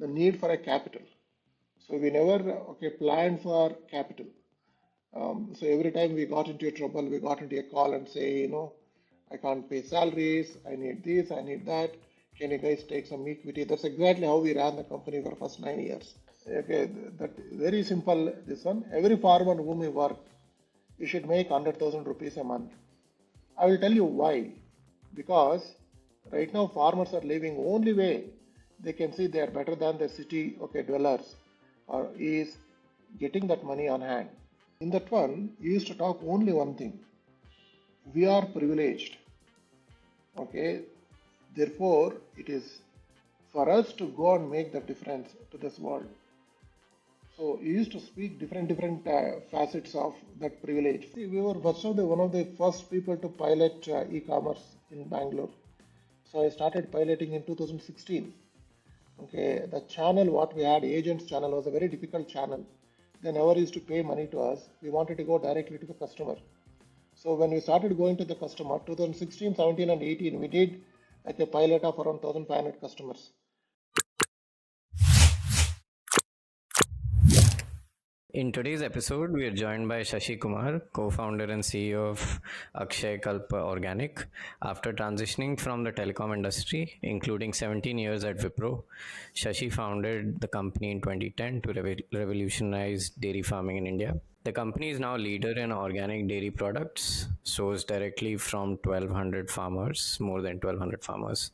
the need for a capital. So we never planned for capital. So every time we got into a trouble, we got into a call and say, I can't pay salaries, I need this, I need that. Can you guys take some equity? That's exactly how we ran the company for the first 9 years. Okay, that very simple. This one, every farmer whom you work, you should make 100,000 rupees a month. I will tell you why. Because right now farmers are living only way they can see they are better than the city dwellers or is getting that money on hand. In that one, you used to talk only one thing. We are privileged. Okay. Therefore, it is for us to go and make the difference to this world. So you used to speak different facets of that privilege. See, we were one of the first people to pilot e-commerce in Bangalore. So I started piloting in 2016. Okay, the channel what we had, agents channel, was a very difficult channel. They never used to pay money to us. We wanted to go directly to the customer. So when we started going to the customer, 2016, 17 and 18, we did like a pilot of around 1,500 customers. In today's episode, we are joined by Shashi Kumar, co-founder and CEO of Akshayakalpa Organic. After transitioning from the telecom industry, including 17 years at Wipro, Shashi founded the company in 2010 to revolutionize dairy farming in India. The company is now leader in organic dairy products, sourced directly from 1,200 farmers, more than 1,200 farmers.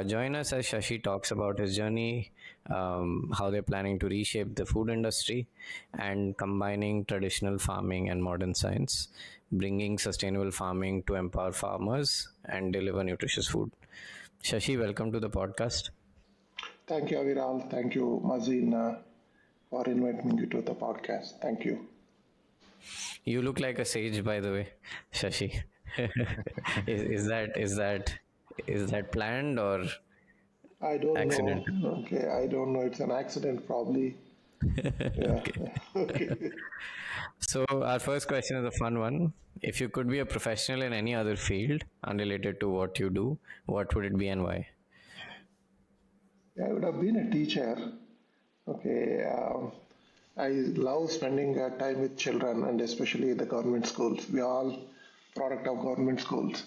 Join us as Shashi talks about his journey, how they're planning to reshape the food industry, and combining traditional farming and modern science, bringing sustainable farming to empower farmers and deliver nutritious food. Shashi, welcome to the podcast. Thank you, Aviral. Thank you, Mazin, for inviting me to the podcast. Thank you. You look like a sage, by the way, Shashi. is that planned or I don't know. accidental? Okay, I don't know. It's an accident, probably. Yeah. Okay. Okay. So our first question is a fun one. If you could be a professional in any other field unrelated to what you do, what would it be and why? Yeah, I would have been a teacher. Okay. I love spending time with children and especially the government schools. We are all product of government schools.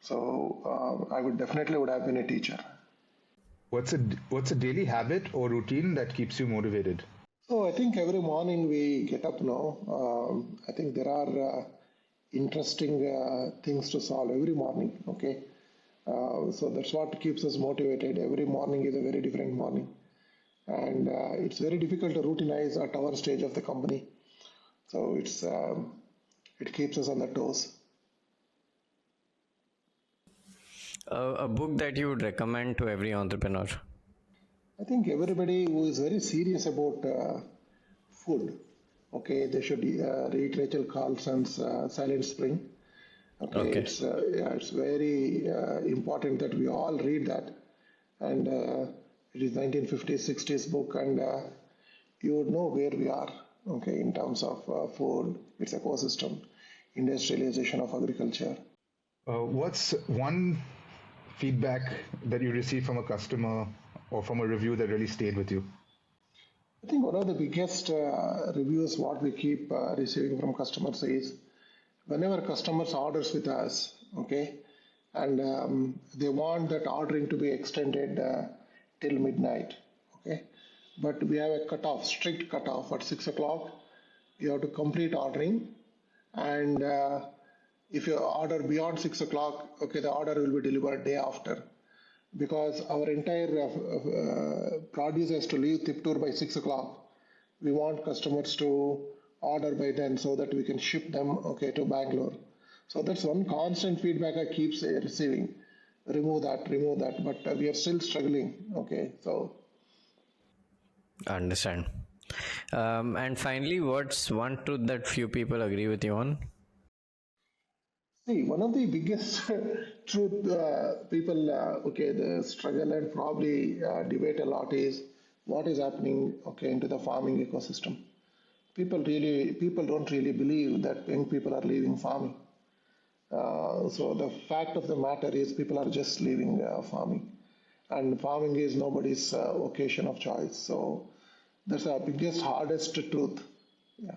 So I would definitely would have been a teacher. What's a daily habit or routine that keeps you motivated? So I think every morning we get up now. I think there are interesting things to solve every morning. Okay. So that's what keeps us motivated. Every morning is a very different morning. And it's very difficult to routinize at our stage of the company. So it keeps us on the toes. A book that you would recommend to every entrepreneur? I think everybody who is very serious about food, okay, they should read Rachel Carlson's Silent Spring. Okay, Okay. it's very important that we all read that, and it is 1950s, 60s book, and you would know where we are. Okay, in terms of food, its ecosystem, industrialization of agriculture. What's one feedback that you received from a customer or from a review that really stayed with you? I think one of the biggest reviews what we keep receiving from customers is whenever customers orders with us, okay, and they want that ordering to be extended till midnight, okay, but we have a cutoff, strict cutoff at 6 o'clock. You have to complete ordering, and if you order beyond 6 o'clock, okay, the order will be delivered day after, because our entire produce has to leave Tiptur by 6 o'clock. We want customers to order by then so that we can ship them to Bangalore. So that's one constant feedback I keep receiving. Remove that, but we are still struggling. Okay, so Understand. And finally, what's one truth that few people agree with you on? see, one of the biggest truth people the struggle and probably debate a lot is what is happening into the farming ecosystem. People don't really believe that young people are leaving farming. So the fact of the matter is people are just leaving farming. and farming is nobody's vocation of choice. So that's the biggest, hardest truth. Yeah.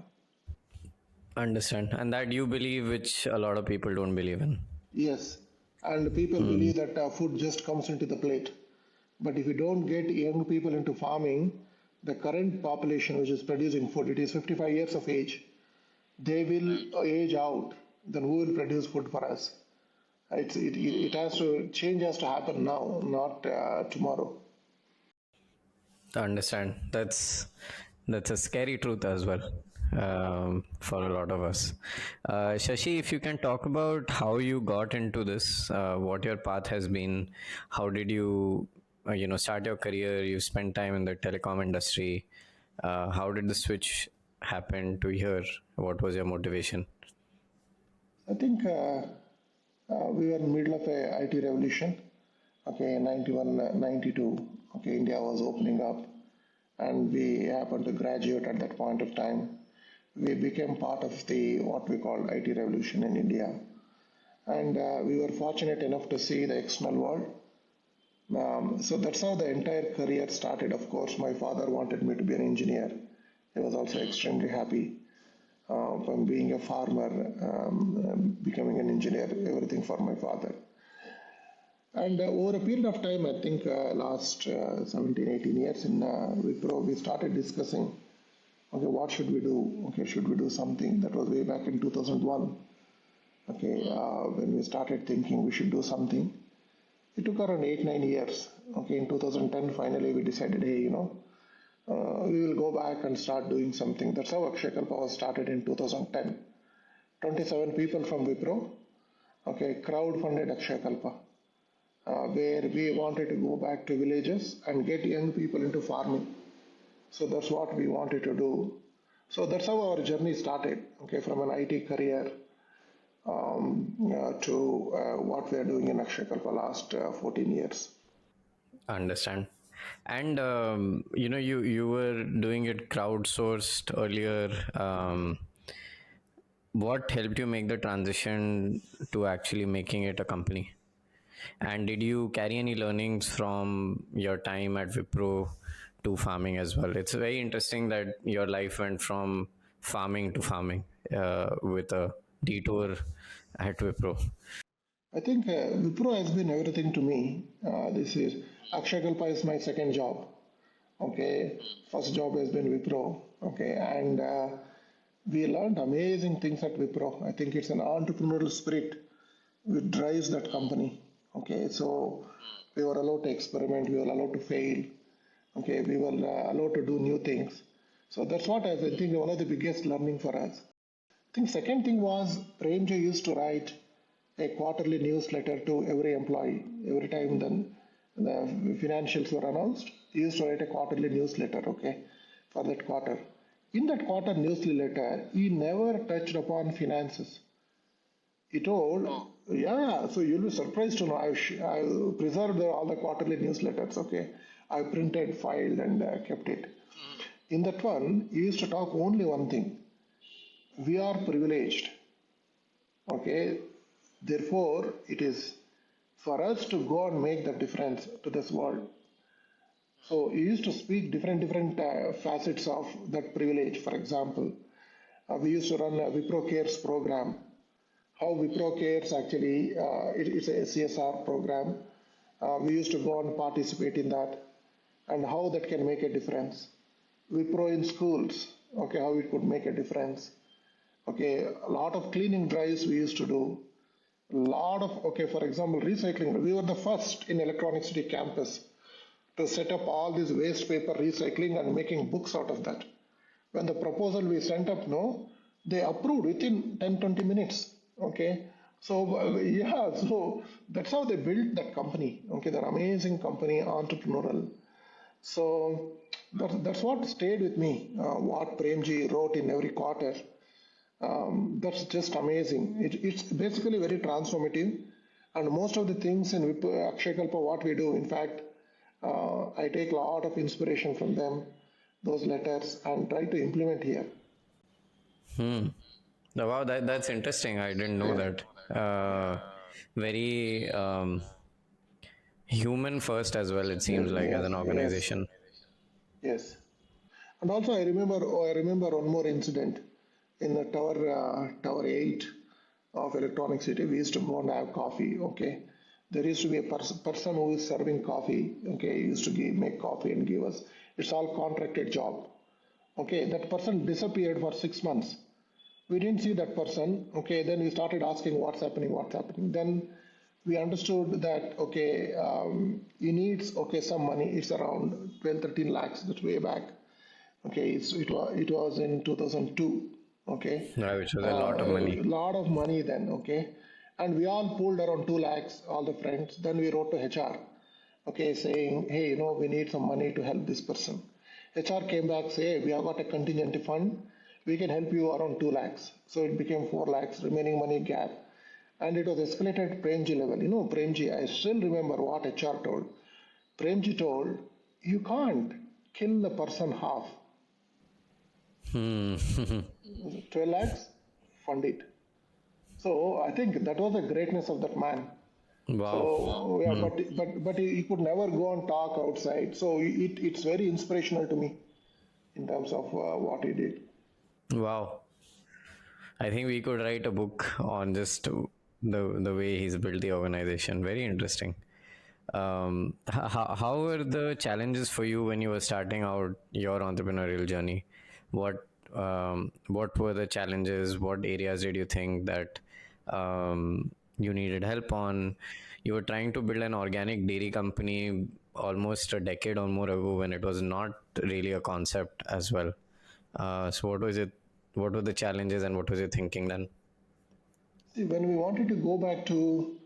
Understand. And that you believe, which a lot of people don't believe in. Yes, and people believe that food just comes into the plate. But if you don't get young people into farming, the current population which is producing food, it is 55 years of age, they will age out. Then who will produce food for us? It has to change has to happen now, not tomorrow. I understand. That's a scary truth as well, for a lot of us. Shashi, if you can talk about how you got into this, what your path has been, how did you, start your career? You spent time in the telecom industry. How did the switch happen to here? What was your motivation? I think we were in the middle of a IT revolution. Okay, 91, 92. Okay, India was opening up, and we happened to graduate at that point of time. We became part of the what we call IT revolution in India, and we were fortunate enough to see the external world. So that's how the entire career started. Of course, my father wanted me to be an engineer. He was also extremely happy from being a farmer, becoming an engineer, everything for my father. And over a period of time, I think last 17, 18 years in Wipro, we started discussing, okay, what should we do? Okay, should we do something? That was way back in 2001. Okay, when we started thinking we should do something. It took around 8, 9 years. Okay, in 2010, finally we decided, hey, we will go back and start doing something. That's how AkshayKalpa was started in 2010. 27 people from Wipro, okay, crowd-funded AkshayKalpa, where we wanted to go back to villages and get young people into farming. So that's what we wanted to do. So that's how our journey started, okay, from an IT career to what we are doing in AkshayKalpa last 14 years. Understand. And you were doing it crowdsourced earlier. What helped you make the transition to actually making it a company? And did you carry any learnings from your time at Wipro to farming as well? It's very interesting that your life went from farming to farming, with a detour at Wipro. I think Wipro has been everything to me. This is AkshayKalpa is my second job. Okay, first job has been Wipro. Okay, and we learned amazing things at Wipro. I think it's an entrepreneurial spirit which drives that company. Okay, so we were allowed to experiment, we were allowed to fail. Okay, we were allowed to do new things. So that's what I think one of the biggest learning for us. I think second thing was Premji used to write a quarterly newsletter to every employee. Every time then the financials were announced, he used to write a quarterly newsletter, okay, for that quarter. In that quarter newsletter, he never touched upon finances. He told, yeah, so you'll be surprised to know I've preserved all the quarterly newsletters, okay. I printed, filed, and kept it. In that one, he used to talk only one thing. We are privileged, okay. Therefore, it is for us to go and make the difference to this world. So he used to speak different facets of that privilege. For example, we used to run a Wipro Cares program. How Wipro Cares actually, it's a CSR program. We used to go and participate in that, and how that can make a difference. Wipro in schools, okay, how it could make a difference. Okay, a lot of cleaning drives we used to do. A lot of, okay, for example, recycling. We were the first in Electronic City campus to set up all this waste paper recycling and making books out of that. When the proposal we sent up, no, they approved within 10-20 minutes. Okay, so yeah, so that's how they built that company. Okay, they're amazing company, entrepreneurial. So that's what stayed with me. What Premji wrote in every quarter. That's just amazing. It's basically very transformative, and most of the things in AkshayKalpa, what we do, in fact, I take a lot of inspiration from them, those letters, and try to implement here. Wow, that's interesting. I didn't know Yeah. that. Very Human first as well, it seems like, as Yes, an yes, organization. yes. And also, I remember one more incident in the Tower 8 of Electronic City. We used to go and have coffee. Okay, there used to be a person who is serving coffee. Okay, he used to make coffee and give us. It's all contracted job. Okay, that person disappeared for 6 months. We didn't see that person. Okay, then we started asking what's happening. Then we understood that okay, he needs okay some money. It's around 12, 13 lakhs. That's way back. Okay, it was in 2002. Okay, Which was a lot of money. lot of money then. Okay, and we all pulled around 2 lakhs, all the friends. Then we wrote to HR. Okay, saying hey, we need some money to help this person. HR came back, say hey, we have got a contingency fund. We can help you around 2 lakhs. So it became 4 lakhs. Remaining money gap, and it was escalated at Premji level. Premji. I still remember what HR told. Premji told, you can't kill the person half. 12 lakhs, fund it. So I think that was the greatness of that man. Wow. So yeah, but he could never go and talk outside. So it's very inspirational to me in terms of what he did. Wow. I think we could write a book on just the way he's built the organization. Very interesting. How were the challenges for you when you were starting out your entrepreneurial journey? What were the challenges? What areas did you think that you needed help on? You were trying to build an organic dairy company almost a decade or more ago, when it was not really a concept as well. So what was it? What were the challenges, and what was your thinking then? See, when we wanted to go back to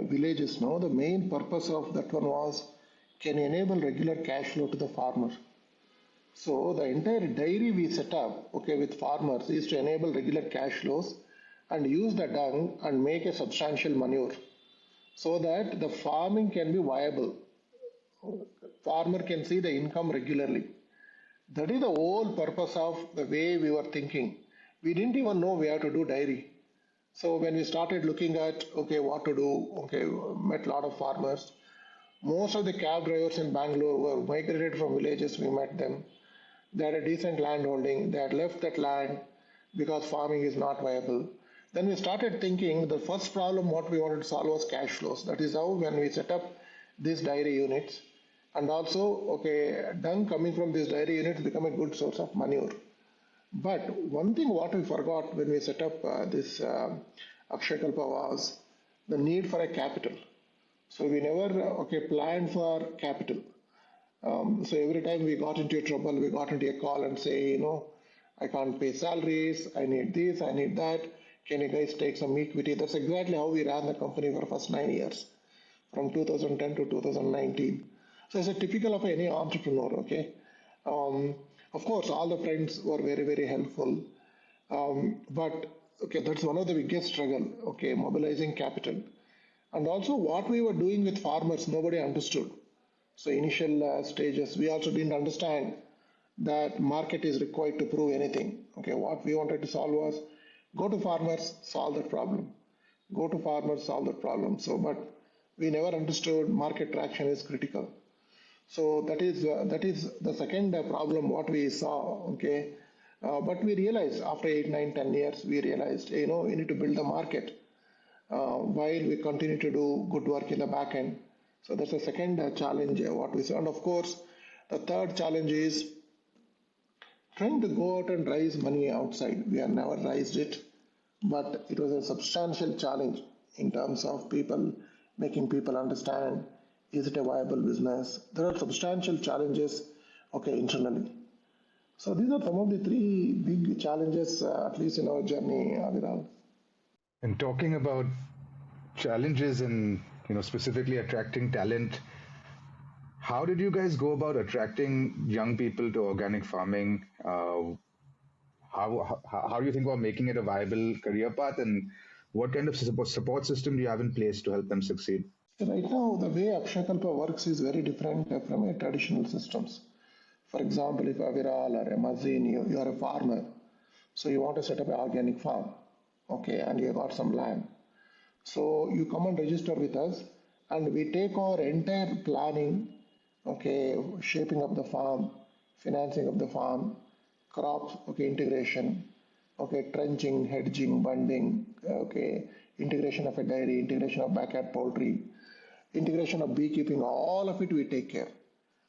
villages, no, the main purpose of that one was can enable regular cash flow to the farmer. So the entire dairy we set up, okay, with farmers is to enable regular cash flows and use the dung and make a substantial manure so that the farming can be viable. Farmer can see the income regularly. That is the whole purpose of the way we were thinking. We didn't even know we have to do dairy. So when we started looking at okay what to do, okay, met a lot of farmers. Most of the cab drivers in Bangalore were migrated from villages. We met them. They had a decent land holding. They had left that land because farming is not viable. Then we started thinking the first problem what we wanted to solve was cash flows. That is how when we set up these dairy units, and also okay dung coming from these dairy units become a good source of manure. But one thing what we forgot when we set up this AkshayKalpa was the need for a capital. So we never okay planned for capital. So every time we got into trouble, we got into a call and say, I can't pay salaries, I need this, I need that. Can you guys take some equity? That's exactly how we ran the company for the first 9 years, from 2010 to 2019. So it's a typical of any entrepreneur, okay? Of course, all the friends were very, very helpful. But, okay, that's one of the biggest struggle, okay, mobilizing capital. And also what we were doing with farmers, nobody understood. So initial stages, we also didn't understand that market is required to prove anything. Okay, what we wanted to solve was go to farmers, solve that problem. Go to farmers, solve that problem. So, but we never understood market traction is critical. So that is the second problem what we saw. Okay, but we realized after 8, 9, 10 years, we realized we need to build the market while we continue to do good work in the back end. So that's the second challenge what we saw. And of course, the third challenge is trying to go out and raise money outside. We have never raised it, but it was a substantial challenge in terms of people making people understand is it a viable business. There are substantial challenges, okay, internally. So these are some of the three big challenges, at least in our journey, Aviral. And talking about challenges and specifically attracting talent, how did you guys go about attracting young people to organic farming? How do you think about making it a viable career path, and what kind of support system do you have in place to help them succeed? So right now, the way AkshayKalpa works is very different from a traditional systems. For example, if Aviral or a Mazin, you are a farmer, so you want to set up an organic farm, okay, and you got some land. So you come and register with us, and we take our entire planning, okay, shaping of the farm, financing of the farm, crops, okay, integration, okay, trenching, hedging, bunding, okay, integration of a dairy, integration of backyard poultry, integration of beekeeping, all of it we take care.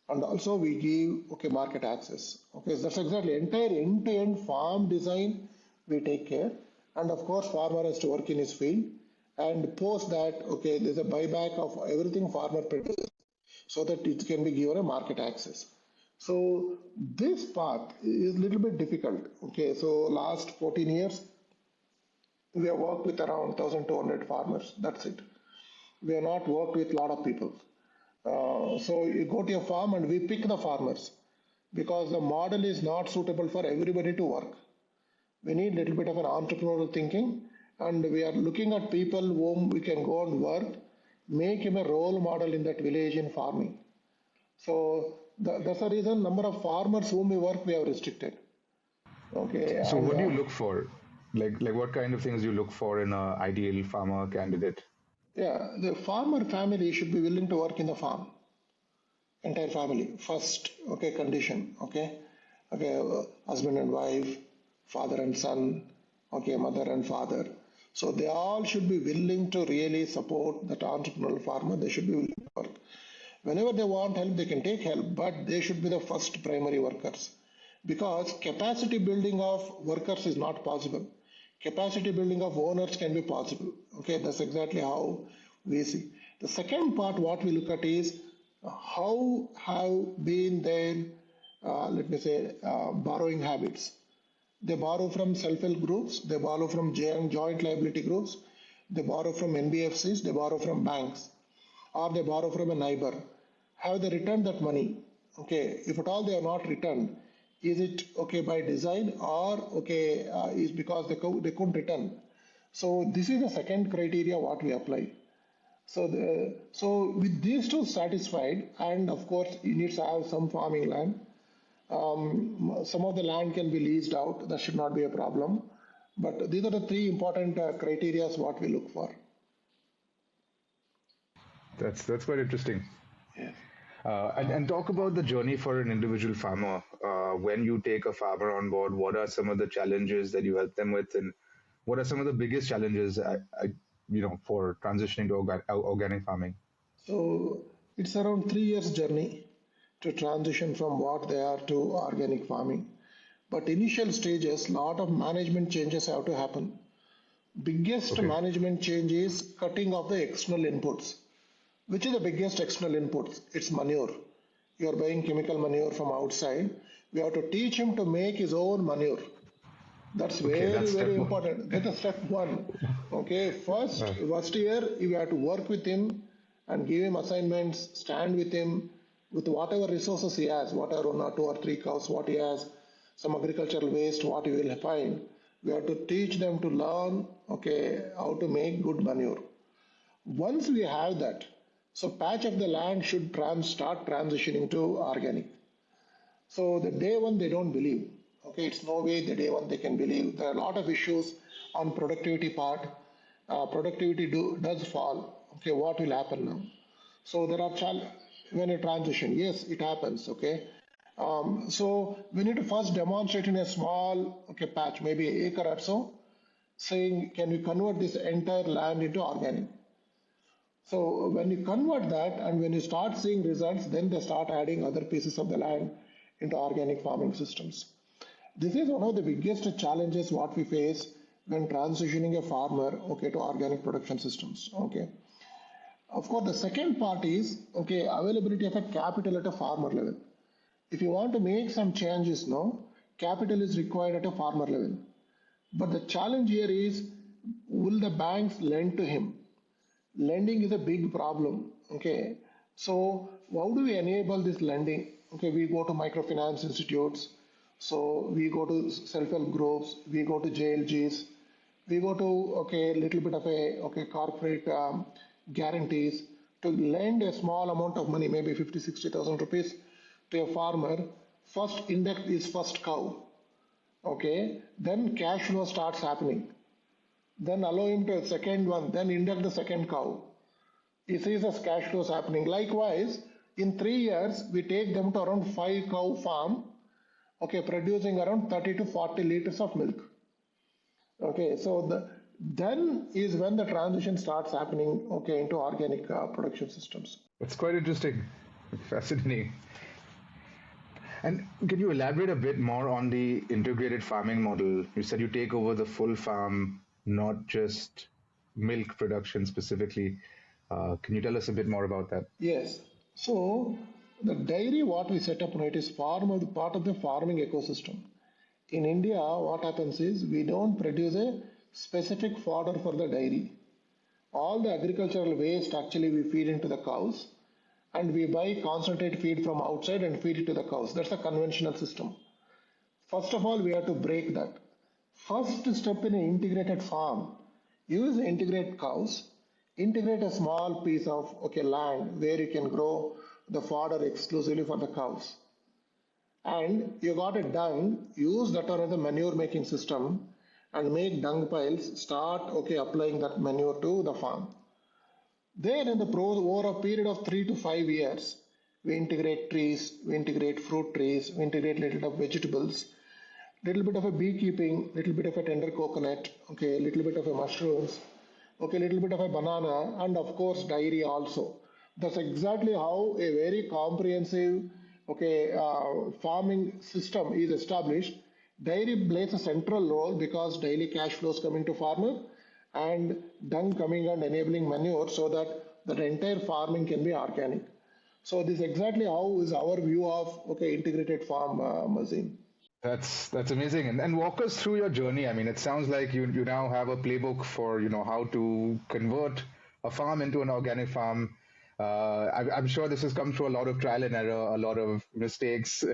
And also we give, okay, market access. Okay, so that's exactly entire end-to-end farm design we take care. And of course, farmer has to work in his field. And post that, okay, there's a buyback of everything farmer produces so that it can be given a market access. So this path is a little bit difficult. Okay, so last 14 years, we have worked with around 1,200 farmers. That's it. We have not worked with a lot of people. So you go to a farm and we pick the farmers because the model is not suitable for everybody to work. We need a little bit of an entrepreneurial thinking, and we are looking at people whom we can go and work, make him a role model in that village in farming. So that's the reason number of farmers whom we work we have restricted. Okay, So and what do you look for? Like what kind of things do you look for in an ideal farmer candidate? yeah, the farmer family should be willing to work in the farm. Entire family first, okay, condition, okay, husband and wife, father and son, okay, mother and father, so they all should be willing to really support that entrepreneurial farmer. They should be willing to work whenever they want help. They can take help, but they should be the first primary workers, because capacity building of workers is not possible. Capacity building of owners can be possible. Okay, that's exactly how we see. The second part what we look at is how have been their, let me say, borrowing habits. They borrow from self-help groups, they borrow from joint liability groups, they borrow from NBFCs, they borrow from banks, or they borrow from a neighbor. Have they returned that money? Okay, if at all they are not returned, is it okay by design, or okay is because they couldn't return? So this is the second criteria what we apply. So with these two satisfied, and of course you need to have some farming land. Some of the land can be leased out. That should not be a problem. But these are the three important criteria what we look for. That's quite interesting. Yes. And talk about the journey for an individual farmer. When you take a farmer on board, what are some of the challenges that you help them with, and what are some of the biggest challenges, for transitioning to organic farming? So it's around 3 years journey to transition from what they are to organic farming. But initial stages, lot of management changes have to happen. Biggest Okay. management change is cutting off the external inputs. Which is the biggest external inputs? It's manure. You are buying chemical manure from outside. We have to teach him to make his own manure. That's Okay, very, that's very step one. important. That's the step one. Okay, first year you have to work with him and give him assignments, stand with him with whatever resources he has, whatever 1 or 2 or 3 cows, what he has, some agricultural waste, what he will find. We have to teach them to learn, okay, how to make good manure. Once we have that, so patch of the land should start transitioning to organic. So the day one they don't believe. Okay, it's no way the day one they can believe. There are a lot of issues on productivity part. Productivity does fall. Okay, what will happen now? So there are when you transition. Yes, it happens. Okay. So we need to first demonstrate in a small patch, maybe an acre or so, saying can we convert this entire land into organic. So when you convert that and when you start seeing results, then they start adding other pieces of the land into organic farming systems. This is one of the biggest challenges what we face when transitioning a farmer, okay, to organic production systems. Okay. Of course, the second part is availability of a capital at a farmer level. If you want to make some changes, no, capital is required at a farmer level. But the challenge here is, will the banks lend to him? Lending is a big problem. Okay, so how do we enable this lending? Okay, we go to microfinance institutes, so we go to self-help groups, we go to JLGs, we go to little bit of a corporate guarantees to lend a small amount of money, maybe 50,000-60,000 rupees to a farmer. First index is first cow. Okay, then cash flow starts happening. Then allow him to a second one, then induct the second cow. He sees as cash flows happening. Likewise, in 3 years, we take them to around 5 cow farm, okay, producing around 30 to 40 liters of milk. Okay, so then is when the transition starts happening, okay, into organic production systems. That's quite interesting, fascinating. And can you elaborate a bit more on the integrated farming model? You said you take over the full farm, not just milk production specifically. Can you tell us a bit more about that? Yes. So the dairy, what we set up now, it is part of the farming ecosystem. In India, what happens is we don't produce a specific fodder for the dairy. All the agricultural waste actually we feed into the cows, and we buy concentrate feed from outside and feed it to the cows. That's a conventional system. First of all, we have to break that. First step in an integrated farm, use integrate cows, integrate a small piece of land where you can grow the fodder exclusively for the cows. And you got a dung, use that as a manure making system and make dung piles, start applying that manure to the farm. Then in the over a period of 3 to 5 years, we integrate trees, we integrate fruit trees, we integrate little bit of vegetables, little bit of a beekeeping, little bit of a tender coconut, okay, little bit of a mushrooms, okay, little bit of a banana, and of course dairy also. That's exactly how a very comprehensive farming system is established. Dairy plays a central role because daily cash flows coming to farmer and dung coming and enabling manure so that the entire farming can be organic. So this is exactly how is our view of integrated farm, Mazin. That's amazing. And walk us through your journey. I mean, it sounds like you now have a playbook for how to convert a farm into an organic farm. I'm sure this has come through a lot of trial and error, a lot of mistakes.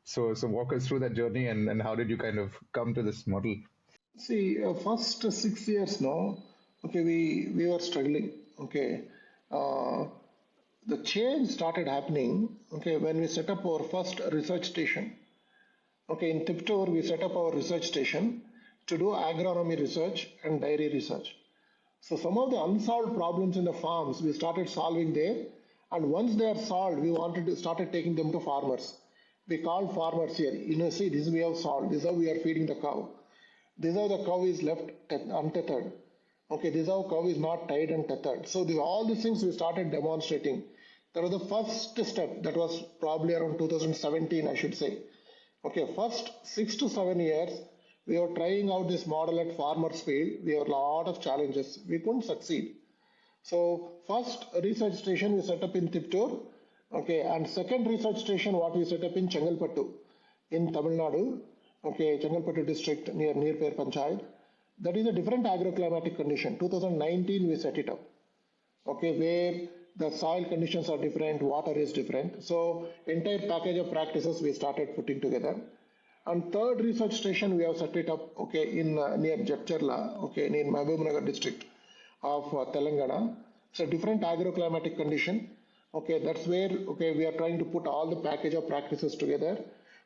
So walk us through that journey and how did you kind of come to this model? See, first 6 years now, okay, we were struggling. Okay, uh, the change started happening. Okay, when we set up our first research station. Okay, in Tiptur, we set up our research station to do agronomy research and dairy research. So some of the unsolved problems in the farms we started solving there, and once they are solved, we wanted to started taking them to farmers. We called farmers here. See, this we have solved. This is how we are feeding the cow. This is how the cow is left untethered. Okay, this is how cow is not tied and tethered. So all these things we started demonstrating. That was the first step. That was probably around 2017, I should say. Okay, first 6 to 7 years, we were trying out this model at farmer's field. We have a lot of challenges. We couldn't succeed. So first research station we set up in Tiptur. Okay, and second research station what we set up in Chengalpattu in Tamil Nadu. Okay, Chengalpattu district near Per Panchayat. That is a different agroclimatic condition. 2019 we set it up. Okay, where the soil conditions are different, water is different. So entire package of practices we started putting together. And third research station we have set it up in near Jadcherla, in Mahbubnagar district of Telangana. So different agroclimatic condition. Okay, that's where we are trying to put all the package of practices together.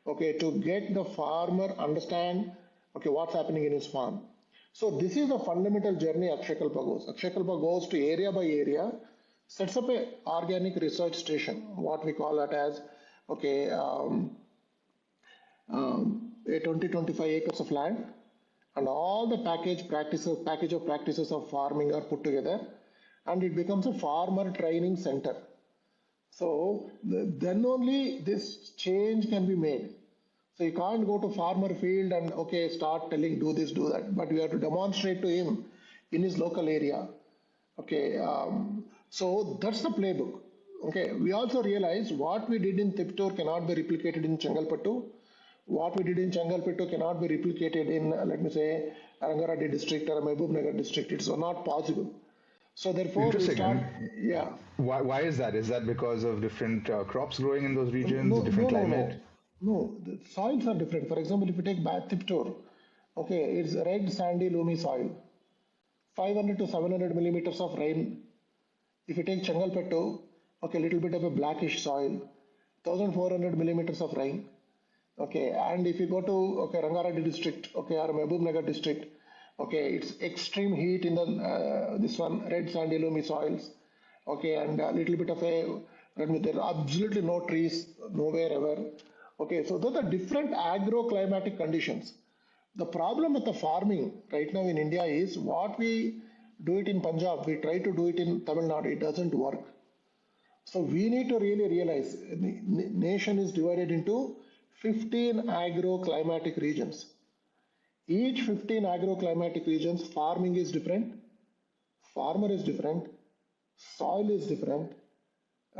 Okay, to get the farmer understand what's happening in his farm. So this is the fundamental journey AkshayKalpa goes. AkshayKalpa goes to area by area, sets up a organic research station, what we call it as a 20-25 acres of land, and all the package of practices of farming are put together, and it becomes a farmer training center. So then only this change can be made. So you can't go to farmer field and start telling do this, do that. But we have to demonstrate to him in his local area. So that's the playbook. Okay, we also realize what we did in Tiptur cannot be replicated in Chengalpattu. What we did in Chengalpattu cannot be replicated in, let me say, Rangareddy district or Mahbubnagar district. It's not possible. So therefore, we start. Yeah. Why is that? Is that because of different crops growing in those regions, No, different no, no, climate? no. No, the soils are different. For example, if you take Tiptur, it's red sandy loamy soil. 500 to 700 millimeters of rain. If you take Chengalpattu, little bit of a blackish soil, 1400 millimeters of rain. Okay, and if you go to Rangareddy district, or Mahbubnagar district, it's extreme heat in the this one red sandy loamy soils, okay, and a little bit of a, there are absolutely no trees nowhere ever. Okay, so those are different agroclimatic conditions. The problem with the farming right now in India is what we do it in Punjab, we try to do it in Tamil Nadu, it doesn't work. So we need to really realize the nation is divided into 15 agroclimatic regions. Each 15 agroclimatic regions, farming is different, farmer is different, soil is different,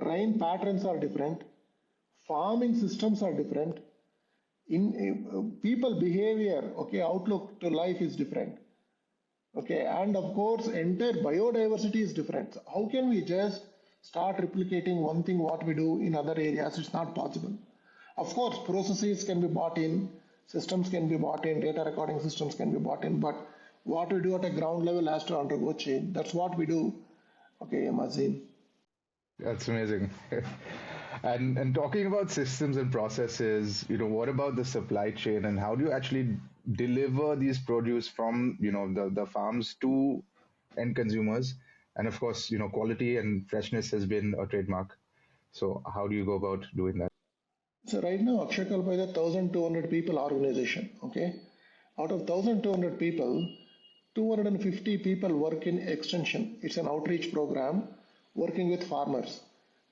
rain patterns are different, farming systems are different, in people behavior, okay, outlook to life is different. Okay, and of course, entire biodiversity is different. So how can we just start replicating one thing what we do in other areas? It's not possible. Of course, processes can be bought in, systems can be bought in, data recording systems can be bought in, but what we do at a ground level has to undergo change. That's what we do. Okay, Mazin. That's amazing. And talking about systems and processes, what about the supply chain and how do you actually deliver these produce from, the farms to end consumers? And of course, quality and freshness has been a trademark. So how do you go about doing that? So right now, AkshayKalpa is a 1,200 people organization. Okay, out of 1,200 people, 250 people work in extension. It's an outreach program working with farmers.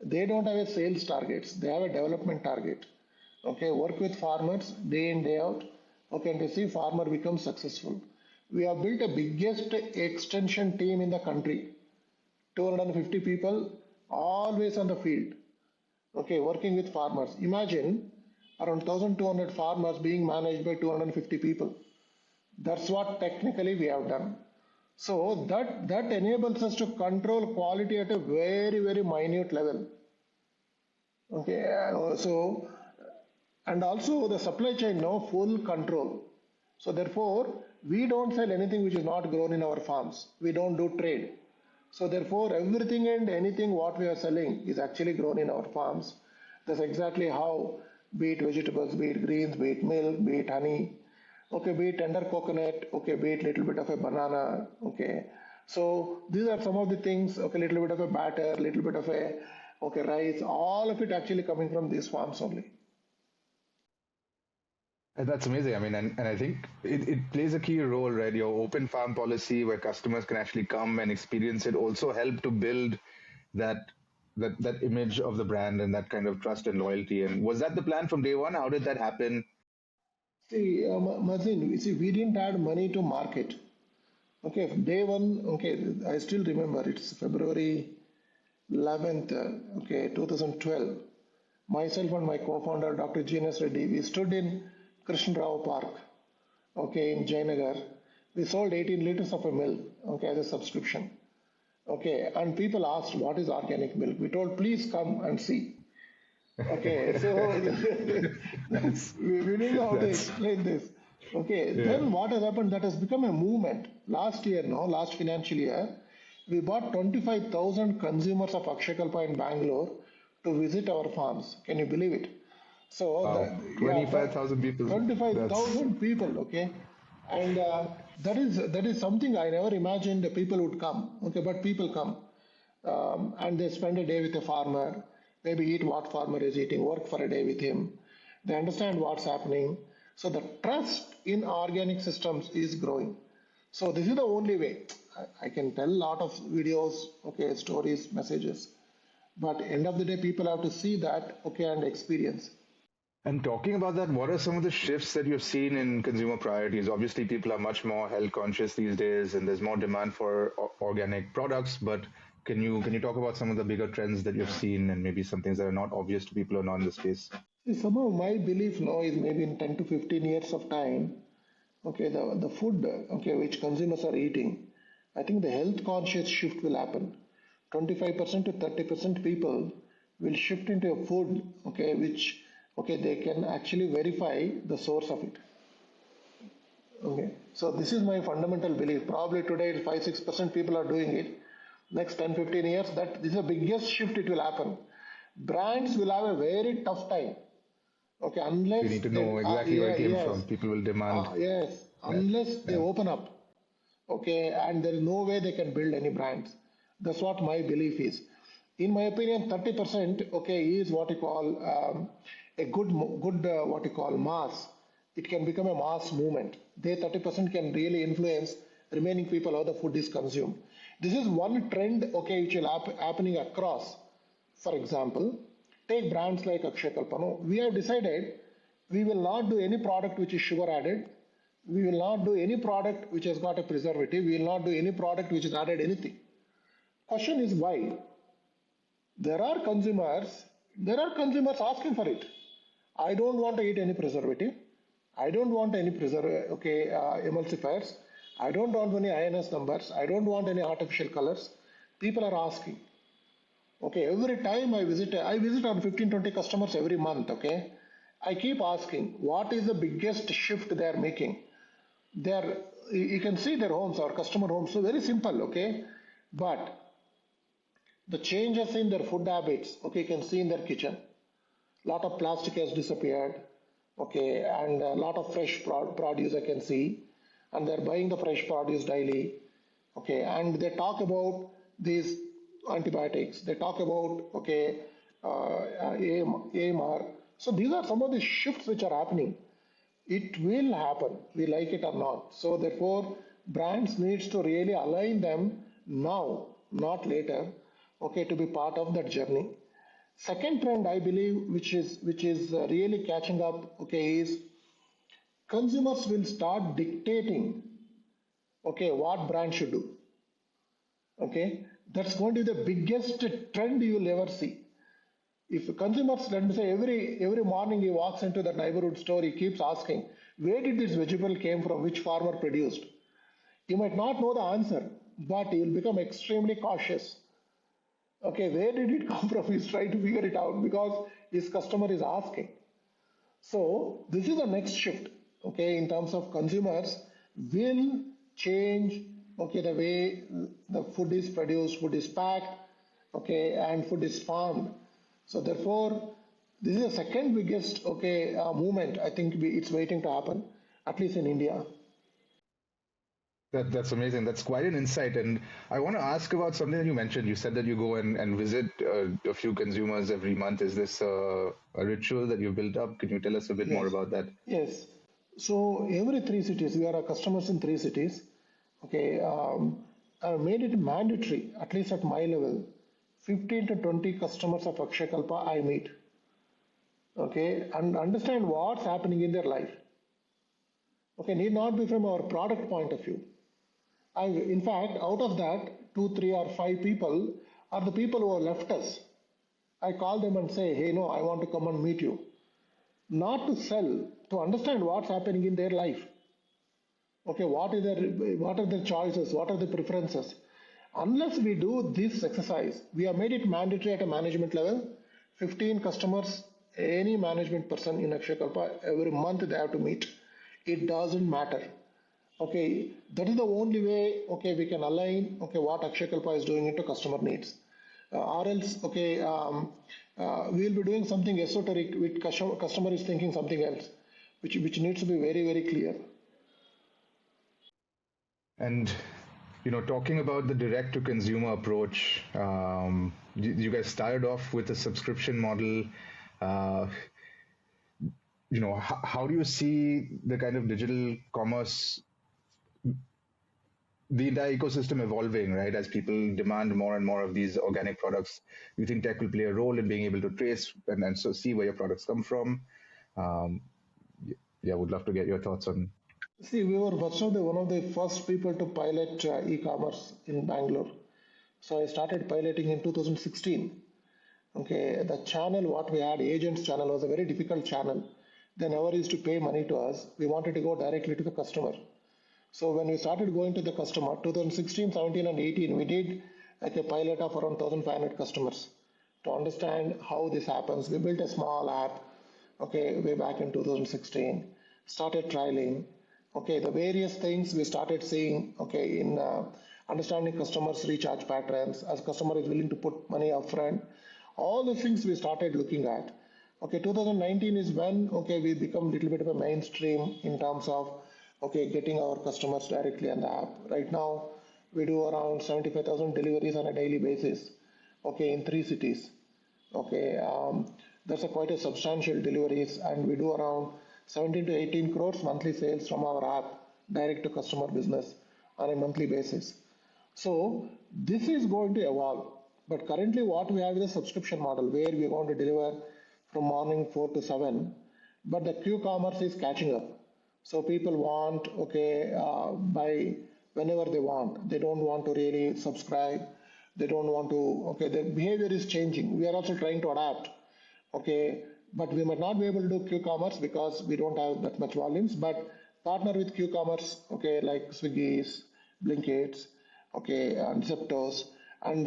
They don't have a sales targets. They have a development target. Okay, work with farmers day in day out. Okay, and to see farmer become successful. We have built the biggest extension team in the country. 250 people always on the field. Okay, working with farmers. Imagine around 1,200 farmers being managed by 250 people. That's what technically we have done. So that enables us to control quality at a very, very minute level. Okay, so and also the supply chain now full control. So therefore, we don't sell anything which is not grown in our farms. We don't do trade. So therefore, everything and anything what we are selling is actually grown in our farms. That's exactly how, be it vegetables, be it greens, be it milk, be it honey, okay, be it tender coconut, okay, be it little bit of a banana, okay. So these are some of the things, okay, little bit of a batter, little bit of a, okay, rice, all of it actually coming from these farms only. And that's amazing. I mean, and I think it plays a key role, right? Your open farm policy where customers can actually come and experience it also help to build that that image of the brand and that kind of trust and loyalty. And was that the plan from day one? How did that happen? See, Mazin, you see, we didn't add money to market. Okay, day one, okay, I still remember it's February 11th, okay, 2012. Myself and my co-founder, Dr. G.N.S. Reddy, we stood in Krishna Rao Park, okay, in Jayanagar. We sold 18 liters of a milk, okay, as a subscription. Okay, and people asked, what is organic milk? We told, please come and see. Okay, so we didn't know how to That's explain this. Okay, yeah. then what has happened? That has become a movement. Last year, no, last financial year, we bought 25,000 consumers of Akshayakalpa in Bangalore to visit our farms. Can you believe it? So, Wow. yeah, 25,000 people. That's 25,000 people, okay? And that is something I never imagined the people would come, okay? But people come, and they spend a day with a farmer, maybe eat what farmer is eating, work for a day with him. They understand what's happening. So the trust in organic systems is growing. So this is the only way. I can tell a lot of videos, okay, stories, messages, but end of the day, people have to see that, okay, and experience. And talking about that, what are some of the shifts that you've seen in consumer priorities? Obviously, people are much more health conscious these days, and there's more demand for organic products. But can you talk about some of the bigger trends that you've seen, and maybe some things that are not obvious to people who are not in the space? See, some of my belief now is maybe in 10 to 15 years of time, okay, the food, okay, which consumers are eating, I think the health conscious shift will happen. 25% to 30% people will shift into a food, okay, which, okay, they can actually verify the source of it. Okay, so this is my fundamental belief. Probably today 5 6% people are doing it. Next 10 15 years, that this is the biggest shift it will happen. Brands will have a very tough time. Okay, You unless need to they, know exactly where it came yes, from. People will demand yes, that. unless they Yeah. open up. Okay, and there is no way they can build any brands. That's what my belief is. In my opinion, 30%, okay, is what you call a good what you call mass. It can become a mass movement. They 30% can really influence remaining people how the food is consumed. This is one trend, okay, which will happening across. For example, take brands like AkshayKalpa. No, we have decided we will not do any product which is sugar added. We will not do any product which has got a preservative. We will not do any product which has added anything. Question is why? There are consumers. There are consumers asking for it. I don't want to eat any preservative. I don't want any emulsifiers. I don't want any INS numbers. I don't want any artificial colors. People are asking. Okay, every time I visit on 15-20 customers every month. Okay, I keep asking, what is the biggest shift they are making? They're, you can see their homes or customer homes. So very simple. Okay, but the changes in their food habits. Okay, you can see in their kitchen. Lot of plastic has disappeared. Okay, and a lot of fresh produce I can see, and they're buying the fresh produce daily. Okay, and they talk about these antibiotics. They talk about AMR. So these are some of the shifts which are happening. It will happen, we like it or not. So therefore, brands needs to really align them now, not later. Okay, to be part of that journey. Second trend, I believe, which is really catching up, okay, is consumers will start dictating, okay, what brand should do. Okay, that's going to be the biggest trend you will ever see. If consumers, let me say, every morning he walks into the neighborhood store, he keeps asking, where did this vegetable came from, which farmer produced? He might not know the answer, but he will become extremely cautious. Okay, where did it come from? He's trying to figure it out because his customer is asking. So this is the next shift, okay, in terms of consumers will change, okay, the way the food is produced, food is packed, okay, and food is farmed. So therefore, this is the second biggest, okay, movement. I think it's waiting to happen, at least in India. That's amazing. That's quite an insight. And I want to ask about something that you mentioned. You said that you go and visit a few consumers every month. Is this a ritual that you've built up? Can you tell us a bit more Yes, about that? yes. So every 3 cities, we are customers in 3 cities. Okay, I made it mandatory, at least at my level, 15 to 20 customers of AkshayKalpa I meet. Okay, and understand what's happening in their life. Okay, need not be from our product point of view. In fact, out of that, 2, 3, or 5 people are the people who have left us. I call them and say, hey, no, I want to come and meet you. Not to sell, to understand what's happening in their life. Okay, what are their choices? What are the preferences? Unless we do this exercise, we have made it mandatory at a management level. 15 customers, any management person in AkshayKalpa, every month they have to meet. It doesn't matter. Okay, that is the only way, okay, we can align, okay, what AkshayKalpa is doing into customer needs. Or else, okay, we will be doing something esoteric which customer is thinking something else, which needs to be very, very clear. And talking about the direct to consumer approach, you guys started off with a subscription model. Uh, how do you see the kind of digital commerce, the entire ecosystem evolving, right? As people demand more and more of these organic products, do you think tech will play a role in being able to trace and so see where your products come from? Um, yeah, would love to get your thoughts on. See, we were one of the first people to pilot e-commerce in Bangalore. So I started piloting in 2016. Okay, the channel what we had, agents channel, was a very difficult channel. They never used to pay money to us. We wanted to go directly to the customer. So when we started going to the customer, 2016, 17, and 18, we did like a pilot of around 1,500 customers to understand how this happens. We built a small app, okay, way back in 2016. Started trialing, okay, the various things we started seeing, okay, in understanding customers' recharge patterns, as customer is willing to put money upfront. All the things we started looking at. Okay, 2019 is when, okay, we become a little bit of a mainstream in terms of, okay, getting our customers directly on the app. Right now, we do around 75,000 deliveries on a daily basis. okay, in 3 cities. Okay, that's a quite a substantial deliveries, and we do around 17 to 18 crores monthly sales from our app direct to customer business on a monthly basis. So this is going to evolve. But currently what we have is a subscription model where we're going to deliver from morning 4 to 7. But the Q-commerce is catching up. So people want, okay, buy whenever they want. They don't want to really subscribe. They don't want to, okay, the behavior is changing. We are also trying to adapt. Okay, but we might not be able to do Q-commerce because we don't have that much volumes, but partner with Q-commerce, okay, like Swiggy's, Blinkit's, okay, and Zepto's, and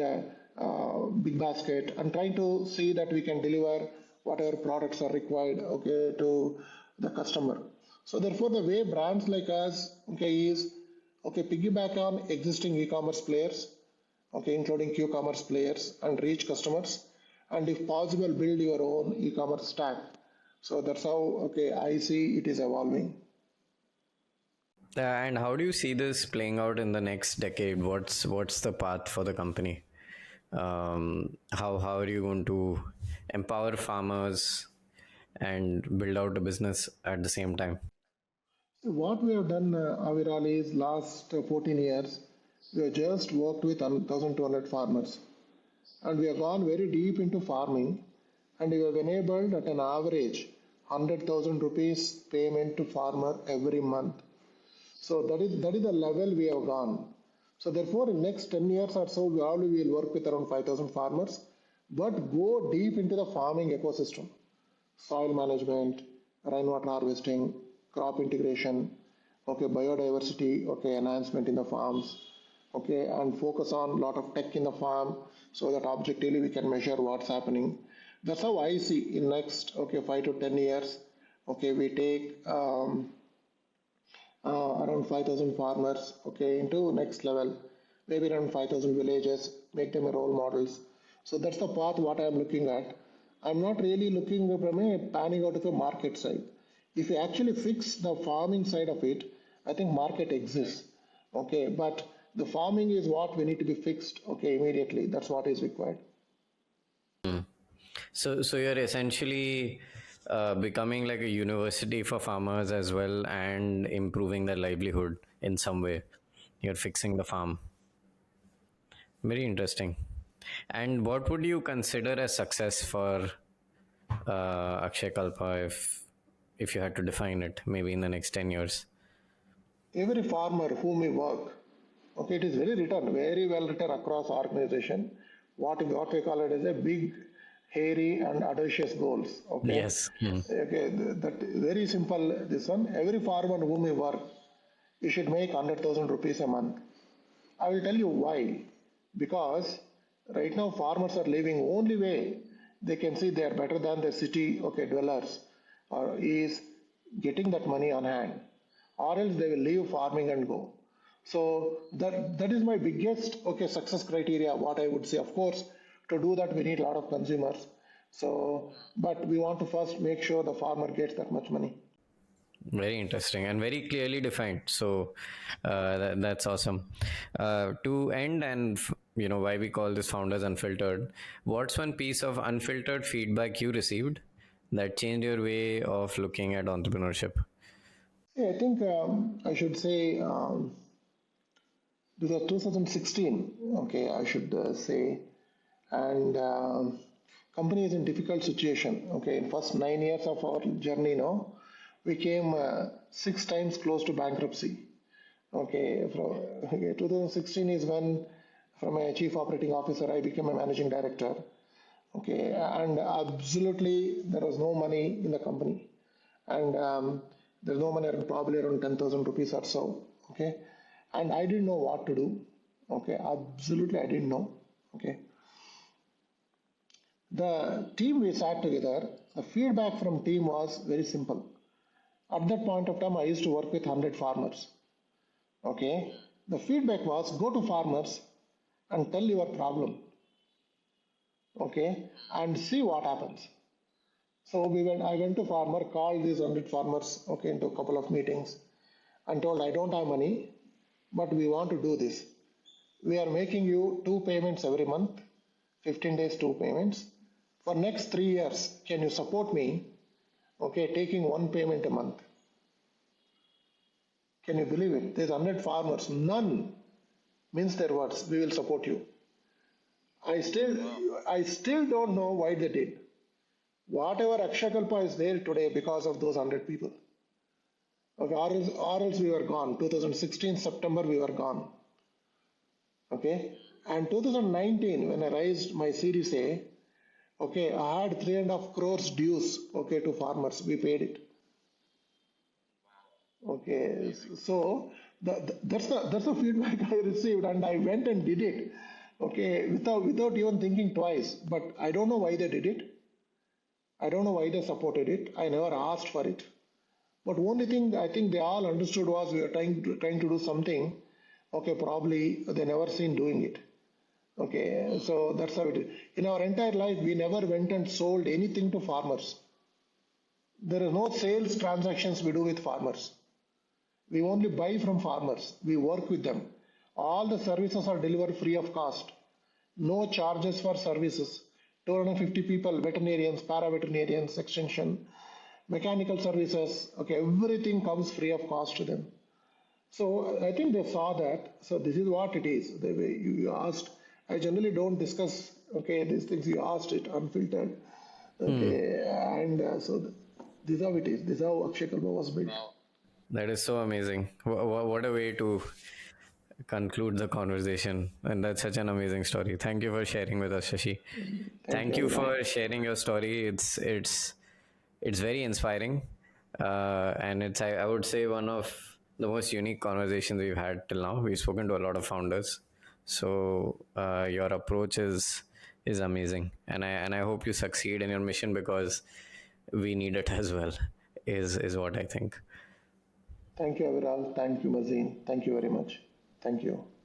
Big Basket, and trying to see that we can deliver whatever products are required, okay, to the customer. So therefore, the way brands like us, okay, is, okay, piggyback on existing e-commerce players, okay, including Q-commerce players, and reach customers, and if possible, build your own e-commerce stack. So that's how, okay, I see it is evolving. And how do you see this playing out in the next decade? What's the path for the company? How are you going to empower farmers and build out a business at the same time? So what we have done, Aviral, is last 14 years, we have just worked with 1,200 farmers, and we have gone very deep into farming, and we have enabled at an average 100,000 rupees payment to farmer every month. So that is the level we have gone. So therefore, in next 10 years or so, we probably will work with around 5,000 farmers, but go deep into the farming ecosystem, soil management, rainwater harvesting, crop integration, okay, biodiversity, okay, enhancement in the farms, okay, and focus on a lot of tech in the farm so that objectively we can measure what's happening. That's how I see in next, okay, 5 to 10 years, okay, we take around 5,000 farmers, okay, into next level, maybe around 5,000 villages, make them role models. So that's the path what I'm looking at. I'm not really looking from a panning out of a market side. If you actually fix the farming side of it, I think market exists, okay, but the farming is what we need to be fixed, okay, immediately. That's what is required. So you're essentially becoming like a university for farmers as well, and improving their livelihood in some way. You're fixing the farm. Very interesting. And what would you consider as success for AkshayKalpa if you had to define it, maybe in the next 10 years? Every farmer whom we work, okay, it is very well written across organization. What we call it is a big, hairy, and audacious goals. Okay, Yes. Hmm. okay, that very simple. This one, every farmer whom we work, you should make 100,000 rupees a month. I will tell you why. Because right now farmers are living only way they can see they are better than the city, okay, dwellers, or is getting that money on hand, or else they will leave farming and go. So that is my biggest, okay, success criteria. What I would say, of course, to do that we need a lot of consumers. So, but we want to first make sure the farmer gets that much money. Very interesting and very clearly defined. So that's awesome. To end, and why we call this Founders Unfiltered, what's one piece of unfiltered feedback you received that changed your way of looking at entrepreneurship? Yeah, I think I should say this was 2016. Okay, I should say, and company is in difficult situation. Okay, in first 9 years of our journey, no, we came 6 times close to bankruptcy. Okay, 2016 is when from a chief operating officer I became a managing director. Okay, and absolutely there was no money in the company, and there's no money, probably around 10,000 rupees or so. Okay, and I didn't know what to do. Okay, absolutely I didn't know. Okay, the team we sat together, the feedback from team was very simple. At that point of time, I used to work with 100 farmers. Okay, the feedback was go to farmers and tell your problem. Okay, and see what happens. So I went to farmer, called these 100 farmers, okay, into a couple of meetings, and told I don't have money, but we want to do this. We are making you 2 payments every month, 15 days, 2 payments. For next 3 years, can you support me? Okay, taking one payment a month. Can you believe it? There's 100 farmers, none mince their words. We will support you. I still, I still don't know why they did. Whatever AkshayKalpa is there today because of those 100 people. Okay, or else we were gone. 2016 September we were gone. Okay, and 2019 when I raised my Series A, okay, I had 3.5 crores dues. Okay, to farmers, we paid it. Okay, so that's the feedback I received, and I went and did it. Okay, without even thinking twice. But I don't know why they did it. I don't know why they supported it. I never asked for it. But only thing I think they all understood was we were trying to do something. Okay, probably they never seen doing it. Okay, so that's how it is. In our entire life, we never went and sold anything to farmers. There is no sales transactions we do with farmers. We only buy from farmers. We work with them. All the services are delivered free of cost. No charges for services. 250 people, veterinarians, para-veterinarians, extension, mechanical services. Okay, everything comes free of cost to them. So I think they saw that. So this is what it is. The way you asked, I generally don't discuss. Okay, these things you asked it unfiltered. Okay, and this is how it is. This is how AkshayKalpa was built. That is so amazing. What a way to conclude the conversation. And that's such an amazing story. Thank you for sharing with us, Shashi. Thank you, Thank you Aviral. for sharing your story. It's very inspiring, and it's I would say one of the most unique conversations we've had till now. We've spoken to a lot of founders, so your approach is amazing, and I hope you succeed in your mission because we need it as well. Is what I think. Thank you, Aviral. Thank you, Mazin. Thank you very much. Thank you.